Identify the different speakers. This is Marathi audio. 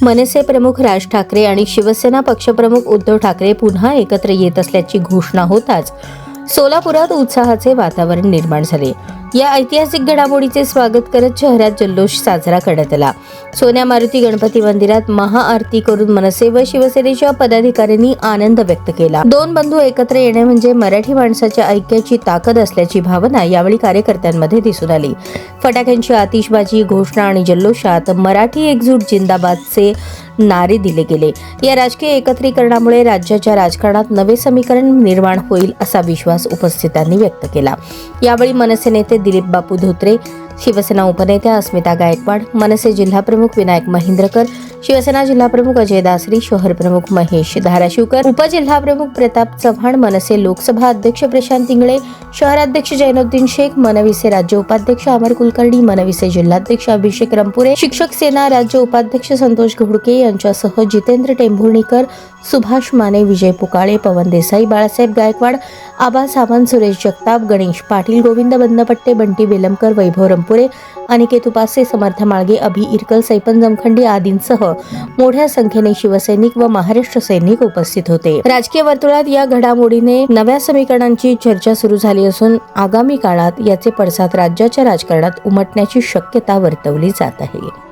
Speaker 1: मनसे प्रमुख राज ठाकरे आणि शिवसेना पक्षप्रमुख उद्धव ठाकरे पुन्हा एकत्र येत असल्याची घोषणा होताच सोलापुरात उत्साहाचे वातावरण निर्माण झाले। या ऐतिहासिक घडामोडीचे स्वागत करत शहरात जल्लोष साजरा करण्यात आला। सोन्या मारुती गणपती मंदिरात महाआरती करून मनसे व शिवसेनेच्या पदाधिकाऱ्यांनी आनंद व्यक्त केला। दोन बंधू एकत्र येणे म्हणजे मराठी माणसाच्या ऐक्याची ताकद असल्याची भावना यावेळी कार्यकर्त्यांमध्ये दिसून आली। फटाक्यांची आतिषबाजी, घोषणा आणि जल्लोषात मराठी एकजूट जिंदाबादचे नारे दिले गेले। या राजकीय एकत्रीकरणामुळे राज्याच्या राजकारणात नवे समीकरण निर्माण होईल असा विश्वास उपस्थितांनी व्यक्त केला। यावेळी मनसे नेते दिलीप बापू धोत्रे, शिवसेना उपनेत्या अस्मिता गायकवाड, मनसे जिल्हाप्रमुख विनायक महेंद्रकर, शिवसेना जिल्हाप्रमुख अजय दासरी, शहर प्रमुख महेश धाराशिवकर, उपजिल्हाप्रमुख प्रताप चव्हाण, मनसे लोकसभा अध्यक्ष प्रशांत इंगळे, शहराध्यक्ष जैनुद्दीन शेख, मनविसे राज्य उपाध्यक्ष अमर कुलकर्णी, मनविसे जिल्हाध्यक्ष अभिषेक रंपुरे, शिक्षक सेना राज्य उपाध्यक्ष संतोष घोडके यांच्यासह जितेंद्र टेंभुर्णीकर, सुभाष माने, विजय पुकाळे, पवन देसाई, बाळासाहेब गायकवाड, आबा सावंत, सुरेश जगताप, गणेश पाटील, गोविंद बंदपट्टे, बंटी बेलमकर, वैभव रंपुरे, अनिकेत उपासे, समर्थ माळगे, अभि इरकल, सैपन जमखंडी आदींसह मोठ्या संख्येने शिवसैनिक व महाराष्ट्र सैनिक उपस्थित होते। राजकीय वर्तुळात या घडामोडीने नव्या समीकरणांची चर्चा सुरू झाली असून आगामी काळात याचे पडसाद राज्याच्या राजकारणात उमटण्याची शक्यता वर्तवली जात आहे।